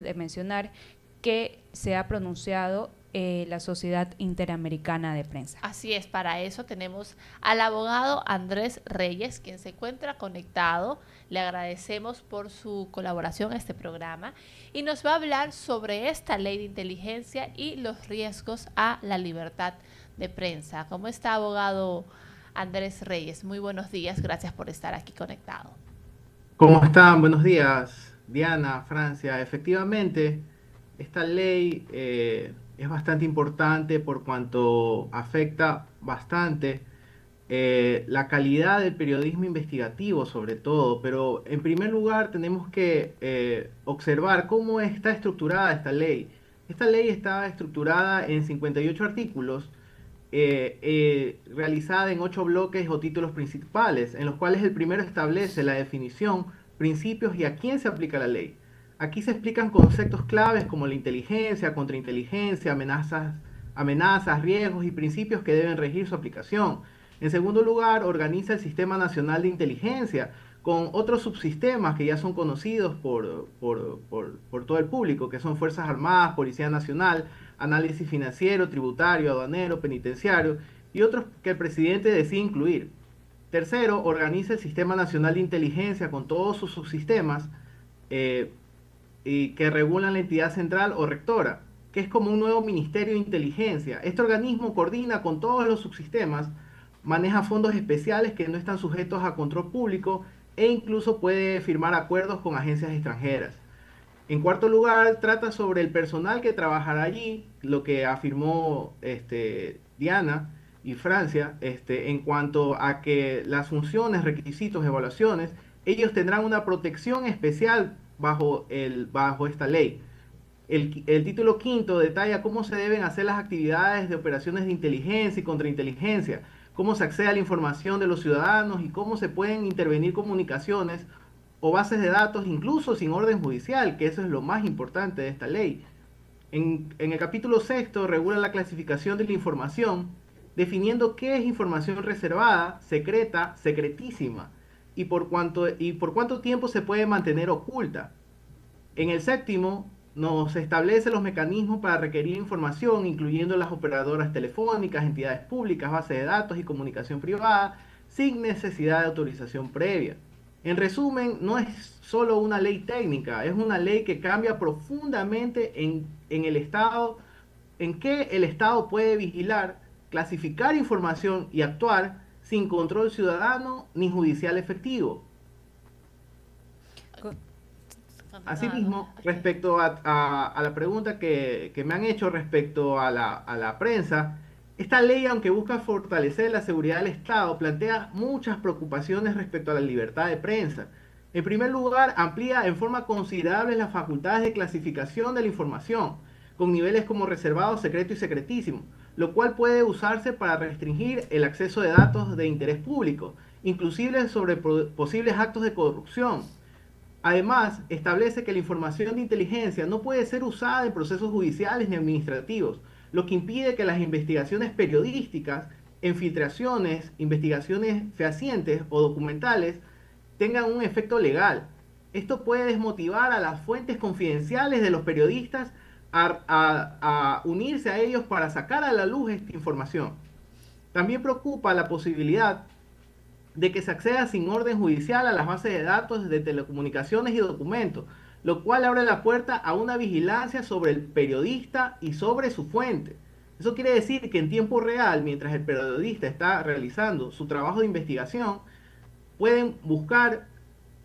de mencionar que se ha pronunciado la Sociedad Interamericana de Prensa. Así es, para eso tenemos al abogado Andrés Reyes, quien se encuentra conectado. Le agradecemos por su colaboración a este programa y nos va a hablar sobre esta ley de inteligencia y los riesgos a la libertad de prensa. ¿Cómo está, abogado Andrés Reyes? Muy buenos días, gracias por estar aquí conectado. ¿Cómo están? Buenos días, Diana, Francia. Efectivamente, esta ley es bastante importante por cuanto afecta bastante la calidad del periodismo investigativo, sobre todo. Pero en primer lugar tenemos que observar cómo está estructurada esta ley. Esta ley está estructurada en 58 artículos realizada en 8 bloques o títulos principales, en los cuales el primero establece la definición, principios y a quién se aplica la ley. Aquí se explican conceptos claves como la inteligencia, contrainteligencia, amenazas, riesgos y principios que deben regir su aplicación. En segundo lugar, organiza el Sistema Nacional de Inteligencia, con otros subsistemas que ya son conocidos por todo el público, que son Fuerzas Armadas, Policía Nacional, Análisis Financiero, Tributario, Aduanero, Penitenciario y otros que el presidente decide incluir. Tercero, organiza el Sistema Nacional de Inteligencia con todos sus subsistemas y que regulan la entidad central o rectora, que es como un nuevo Ministerio de Inteligencia. Este organismo coordina con todos los subsistemas, maneja fondos especiales que no están sujetos a control público e incluso puede firmar acuerdos con agencias extranjeras. En cuarto lugar, trata sobre el personal que trabajará allí, lo que afirmó Diana y Francia, en cuanto a que las funciones, requisitos, evaluaciones, ellos tendrán una protección especial bajo esta ley. El título quinto detalla cómo se deben hacer las actividades de operaciones de inteligencia y contrainteligencia, cómo se accede a la información de los ciudadanos y cómo se pueden intervenir comunicaciones o bases de datos, incluso sin orden judicial, que eso es lo más importante de esta ley. En el capítulo sexto regula la clasificación de la información, definiendo qué es información reservada, secreta, secretísima, y por cuánto tiempo se puede mantener oculta. En el séptimo nos establece los mecanismos para requerir información, incluyendo las operadoras telefónicas, entidades públicas, bases de datos y comunicación privada, sin necesidad de autorización previa. En resumen, no es solo una ley técnica, es una ley que cambia profundamente en el Estado, en que el Estado puede vigilar, clasificar información y actuar sin control ciudadano ni judicial efectivo. Asimismo, respecto a la pregunta que me han hecho respecto a la prensa, esta ley, aunque busca fortalecer la seguridad del Estado, plantea muchas preocupaciones respecto a la libertad de prensa. En primer lugar, amplía en forma considerable las facultades de clasificación de la información, con niveles como reservado, secreto y secretísimo, lo cual puede usarse para restringir el acceso de datos de interés público, inclusive sobre posibles actos de corrupción. Además, establece que la información de inteligencia no puede ser usada en procesos judiciales ni administrativos, lo que impide que las investigaciones periodísticas, infiltraciones, investigaciones fehacientes o documentales tengan un efecto legal. Esto puede desmotivar a las fuentes confidenciales de los periodistas a unirse a ellos para sacar a la luz esta información. También preocupa la posibilidad de que se acceda sin orden judicial a las bases de datos de telecomunicaciones y documentos, lo cual abre la puerta a una vigilancia sobre el periodista y sobre su fuente. Eso quiere decir que en tiempo real, mientras el periodista está realizando su trabajo de investigación, pueden buscar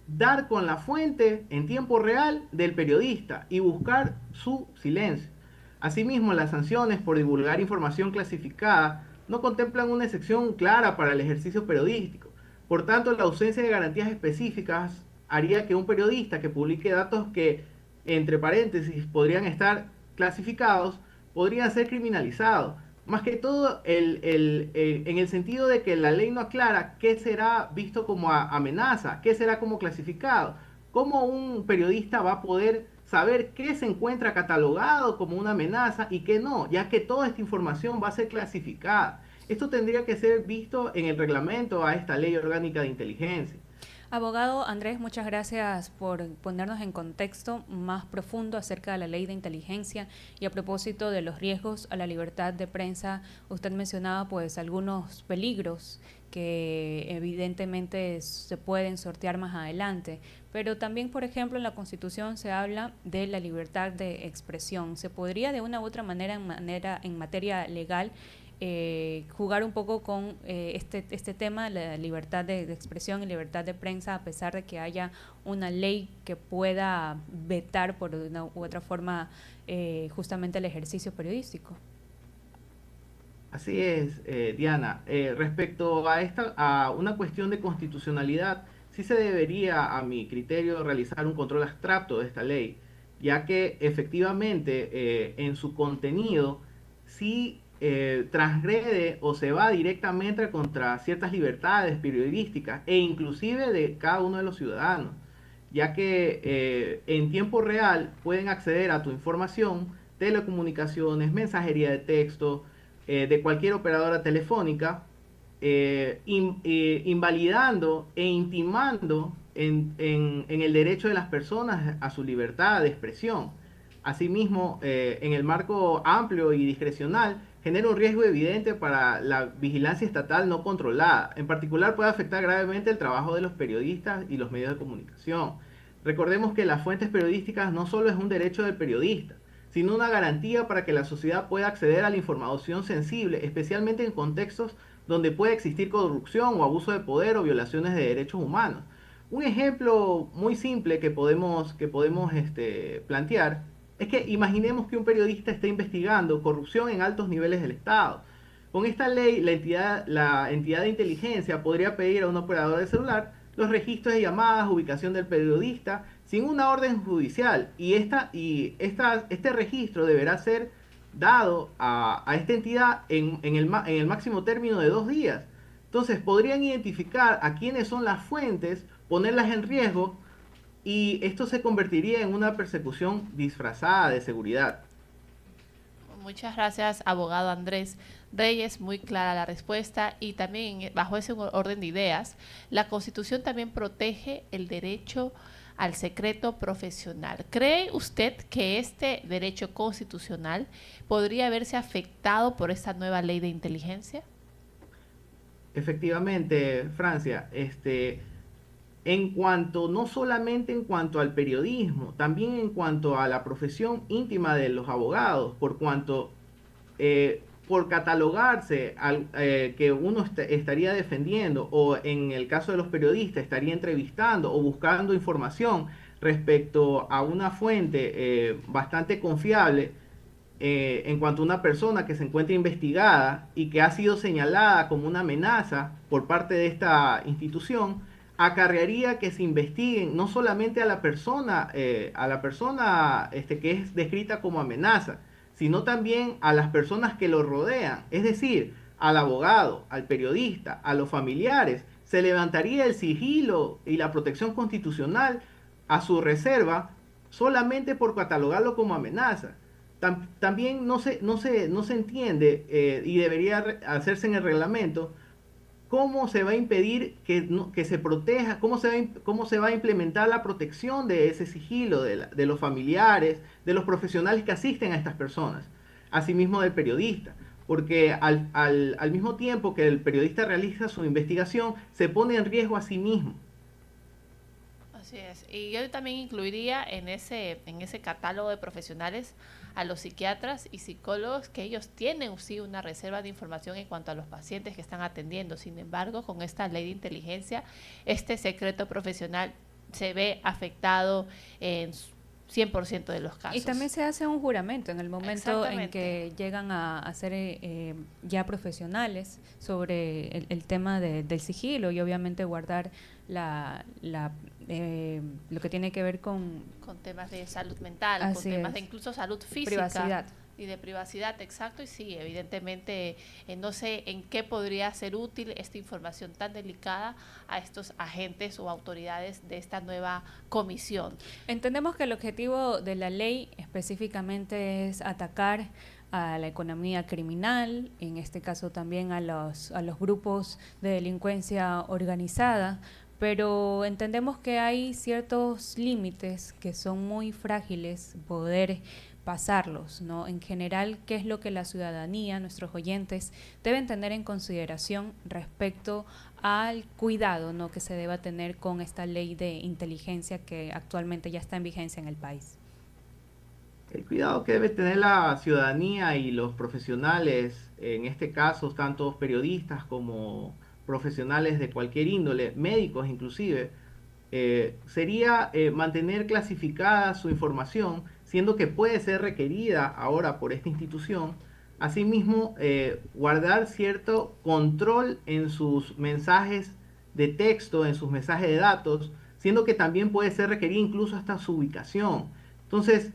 dar con la fuente en tiempo real del periodista y buscar su silencio. Asimismo, las sanciones por divulgar información clasificada no contemplan una excepción clara para el ejercicio periodístico. Por tanto, la ausencia de garantías específicas haría que un periodista que publique datos que, entre paréntesis, podrían estar clasificados, podrían ser criminalizados. Más que todo, en el sentido de que la ley no aclara qué será visto como amenaza, qué será como clasificado. ¿Cómo un periodista va a poder saber qué se encuentra catalogado como una amenaza y qué no? Ya que toda esta información va a ser clasificada. Esto tendría que ser visto en el reglamento a esta ley orgánica de inteligencia. Abogado Andrés, muchas gracias por ponernos en contexto más profundo acerca de la ley de inteligencia y a propósito de los riesgos a la libertad de prensa. Usted mencionaba pues algunos peligros que evidentemente se pueden sortear más adelante, pero también, por ejemplo, en la Constitución se habla de la libertad de expresión. ¿Se podría de una u otra manera, en materia legal, jugar un poco con este tema, la libertad de expresión y libertad de prensa, a pesar de que haya una ley que pueda vetar por una u otra forma justamente el ejercicio periodístico? Así es, Diana. Respecto a una cuestión de constitucionalidad, sí se debería, a mi criterio, realizar un control abstracto de esta ley, ya que efectivamente en su contenido sí transgrede o se va directamente contra ciertas libertades periodísticas e inclusive de cada uno de los ciudadanos, ya que en tiempo real pueden acceder a tu información, telecomunicaciones, mensajería de texto, de cualquier operadora telefónica, invalidando e intimando en el derecho de las personas a su libertad de expresión. Asimismo, en el marco amplio y discrecional, genera un riesgo evidente para la vigilancia estatal no controlada. En particular, puede afectar gravemente el trabajo de los periodistas y los medios de comunicación. Recordemos que las fuentes periodísticas no solo es un derecho del periodista, sino una garantía para que la sociedad pueda acceder a la información sensible, especialmente en contextos donde puede existir corrupción o abuso de poder o violaciones de derechos humanos. Un ejemplo muy simple que podemos plantear es que imaginemos que un periodista está investigando corrupción en altos niveles del Estado. Con esta ley, la entidad de inteligencia podría pedir a un operador de celular los registros de llamadas, ubicación del periodista, sin una orden judicial. Y este registro deberá ser dado a esta entidad en el máximo término de 2 días. Entonces, podrían identificar a quiénes son las fuentes, ponerlas en riesgo, y esto se convertiría en una persecución disfrazada de seguridad. Muchas gracias, abogado Andrés Reyes, muy clara la respuesta, y también bajo ese orden de ideas, la Constitución también protege el derecho al secreto profesional. ¿Cree usted que este derecho constitucional podría verse afectado por esta nueva ley de inteligencia? Efectivamente, Francia, no solamente en cuanto al periodismo, también en cuanto a la profesión íntima de los abogados, por cuanto por catalogarse que uno estaría defendiendo, o en el caso de los periodistas estaría entrevistando o buscando información respecto a una fuente bastante confiable, en cuanto a una persona que se encuentra investigada y que ha sido señalada como una amenaza por parte de esta institución, acarrearía que se investiguen no solamente a la persona que es descrita como amenaza, sino también a las personas que lo rodean, es decir, al abogado, al periodista, a los familiares. Se levantaría el sigilo y la protección constitucional a su reserva solamente por catalogarlo como amenaza. También no se entiende, y debería hacerse en el reglamento, cómo se va a impedir que se proteja, cómo se va a implementar la protección de ese sigilo de los familiares, de los profesionales que asisten a estas personas, asimismo del periodista, porque al mismo tiempo que el periodista realiza su investigación, se pone en riesgo a sí mismo. Así es. Y yo también incluiría en ese catálogo de profesionales a los psiquiatras y psicólogos, que ellos tienen sí una reserva de información en cuanto a los pacientes que están atendiendo. Sin embargo, con esta ley de inteligencia, este secreto profesional se ve afectado en 100% de los casos. Y también se hace un juramento en el momento en que llegan a ser ya profesionales sobre el tema del sigilo, y obviamente guardar lo que tiene que ver con temas de salud mental, con temas de incluso salud física. Privacidad. Y de privacidad, exacto, y sí, evidentemente no sé en qué podría ser útil esta información tan delicada a estos agentes o autoridades de esta nueva comisión. Entendemos que el objetivo de la ley específicamente es atacar a la economía criminal, en este caso también a los grupos de delincuencia organizada, pero entendemos que hay ciertos límites que son muy frágiles poder pasarlos, ¿no? En general, ¿qué es lo que la ciudadanía, nuestros oyentes, deben tener en consideración respecto al cuidado, ¿no?, que se deba tener con esta ley de inteligencia que actualmente ya está en vigencia en el país? El cuidado que debe tener la ciudadanía y los profesionales, en este caso tanto periodistas como profesionales de cualquier índole, médicos inclusive, sería mantener clasificada su información, siendo que puede ser requerida ahora por esta institución. Asimismo, guardar cierto control en sus mensajes de texto, en sus mensajes de datos, siendo que también puede ser requerida incluso hasta su ubicación. Entonces,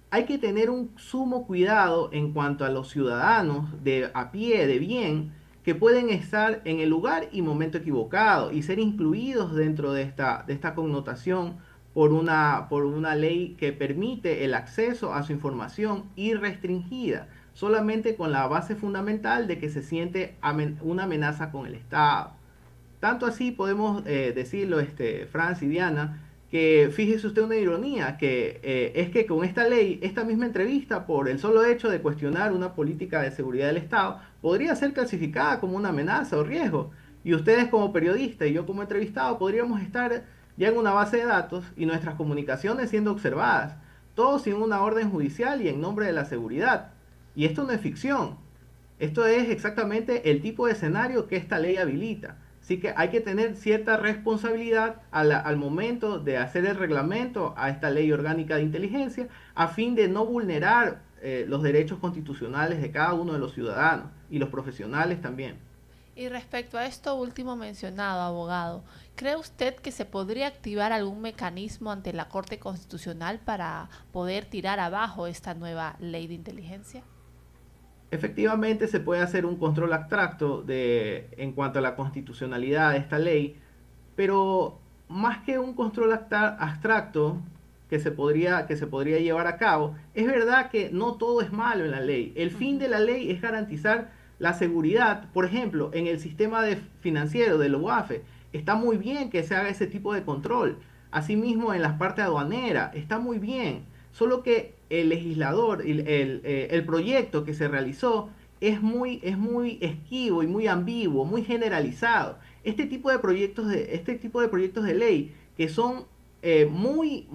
hay que tener un sumo cuidado en cuanto a los ciudadanos de a pie, de bien, que pueden estar en el lugar y momento equivocado y ser incluidos dentro de esta connotación por una ley que permite el acceso a su información irrestringida, solamente con la base fundamental de que se siente una amenaza con el Estado. Tanto así podemos decirlo, Franz y Diana, que fíjese usted una ironía, que es que con esta ley, esta misma entrevista, por el solo hecho de cuestionar una política de seguridad del Estado, podría ser clasificada como una amenaza o riesgo. Y ustedes como periodistas y yo como entrevistado podríamos estar ya en una base de datos y nuestras comunicaciones siendo observadas, todo sin una orden judicial y en nombre de la seguridad. Y esto no es ficción, esto es exactamente el tipo de escenario que esta ley habilita. Así que hay que tener cierta responsabilidad al momento de hacer el reglamento a esta ley orgánica de inteligencia a fin de no vulnerar los derechos constitucionales de cada uno de los ciudadanos y los profesionales también. Y respecto a esto último mencionado, abogado, ¿cree usted que se podría activar algún mecanismo ante la Corte Constitucional para poder tirar abajo esta nueva ley de inteligencia? Efectivamente se puede hacer un control abstracto en cuanto a la constitucionalidad de esta ley, pero más que un control abstracto que se podría llevar a cabo, es verdad que no todo es malo en la ley. El fin de la ley es garantizar la seguridad. Por ejemplo, en el sistema financiero de la UAFE, está muy bien que se haga ese tipo de control. Asimismo, en la parte aduanera, está muy bien. Solo que el legislador, el proyecto que se realizó es muy esquivo y muy ambiguo, muy generalizado. Este tipo de proyectos de ley que son muy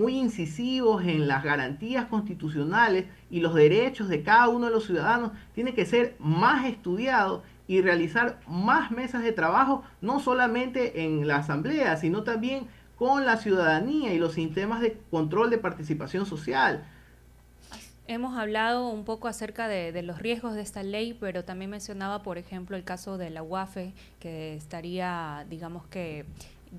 incisivos en las garantías constitucionales y los derechos de cada uno de los ciudadanos, tiene que ser más estudiado y realizar más mesas de trabajo, no solamente en la asamblea, sino también con la ciudadanía y los sistemas de control de participación social. Hemos hablado un poco acerca de los riesgos de esta ley, pero también mencionaba, por ejemplo, el caso de la UAFE, que estaría, digamos que,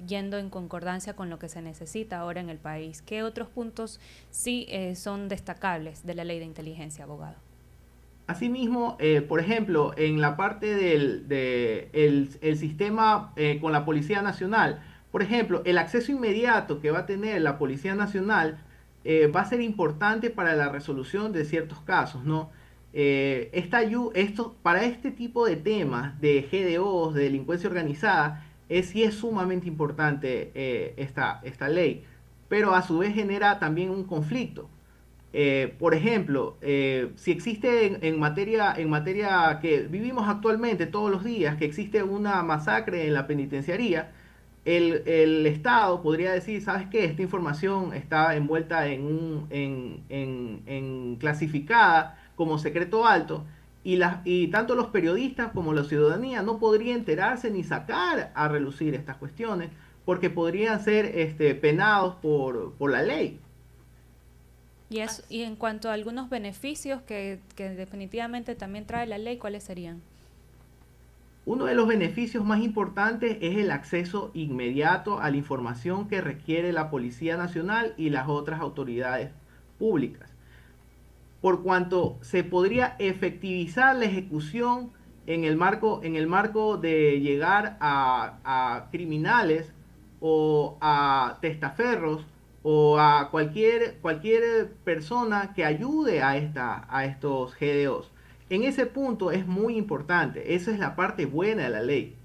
yendo en concordancia con lo que se necesita ahora en el país. ¿Qué otros puntos sí son destacables de la ley de inteligencia, abogado? Asimismo, por ejemplo, en la parte el sistema con la Policía Nacional, por ejemplo, el acceso inmediato que va a tener la Policía Nacional va a ser importante para la resolución de ciertos casos, ¿no? Para este tipo de temas de GDOs, de delincuencia organizada, sí es sumamente importante esta ley, pero a su vez genera también un conflicto. Por ejemplo, si existe en materia que vivimos actualmente todos los días, que existe una masacre en la penitenciaría, el Estado podría decir, ¿sabes qué? Esta información está envuelta en clasificada como secreto alto y tanto los periodistas como la ciudadanía no podrían enterarse ni sacar a relucir estas cuestiones porque podrían ser penados por la ley. Y en cuanto a algunos beneficios que definitivamente también trae la ley, ¿cuáles serían? Uno de los beneficios más importantes es el acceso inmediato a la información que requiere la Policía Nacional y las otras autoridades públicas, por cuanto se podría efectivizar la ejecución en el marco de llegar a criminales o a testaferros o a cualquier persona que ayude a estos GDOs. En ese punto es muy importante, esa es la parte buena de la ley.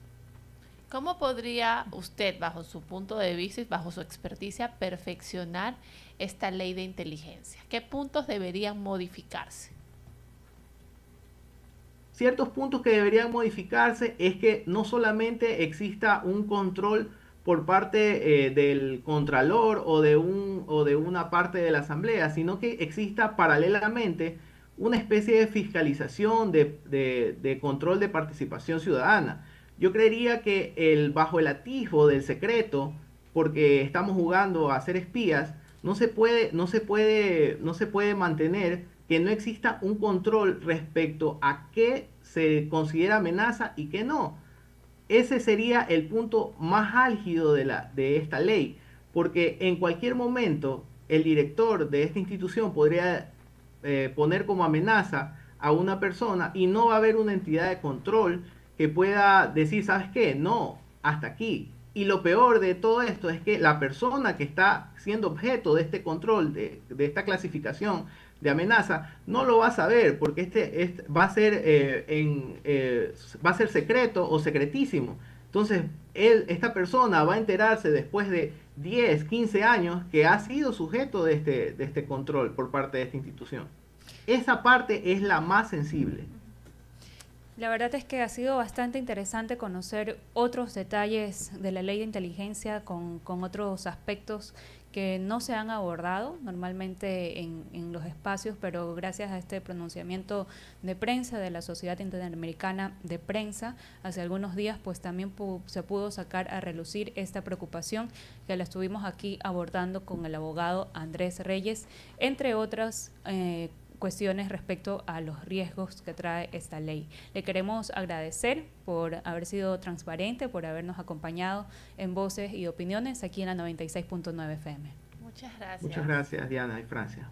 ¿Cómo podría usted, bajo su punto de vista y bajo su experticia, perfeccionar esta ley de inteligencia? ¿Qué puntos deberían modificarse? Ciertos puntos que deberían modificarse es que no solamente exista un control por parte del contralor o de una parte de la asamblea, sino que exista paralelamente una especie de fiscalización, de control de participación ciudadana. Yo creería que bajo el atisbo del secreto, porque estamos jugando a ser espías, no se puede mantener que no exista un control respecto a qué se considera amenaza y qué no. Ese sería el punto más álgido de esta ley, porque en cualquier momento el director de esta institución podría poner como amenaza a una persona y no va a haber una entidad de control que pueda decir, ¿sabes qué? No, hasta aquí. Y lo peor de todo esto es que la persona que está siendo objeto de este control, de esta clasificación de amenaza, no lo va a saber porque va a ser va a ser secreto o secretísimo. Entonces, esta persona va a enterarse después de 10, 15 años que ha sido sujeto de este control por parte de esta institución. Esa parte es la más sensible. La verdad es que ha sido bastante interesante conocer otros detalles de la ley de inteligencia con otros aspectos que no se han abordado normalmente en los espacios, pero gracias a este pronunciamiento de prensa de la Sociedad Interamericana de Prensa, hace algunos días pues también se pudo sacar a relucir esta preocupación que la estuvimos aquí abordando con el abogado Andrés Reyes, entre otras cuestiones respecto a los riesgos que trae esta ley. Le queremos agradecer por haber sido transparente, por habernos acompañado en Voces y Opiniones aquí en la 96.9 FM. Muchas gracias. Muchas gracias, Diana y Francia.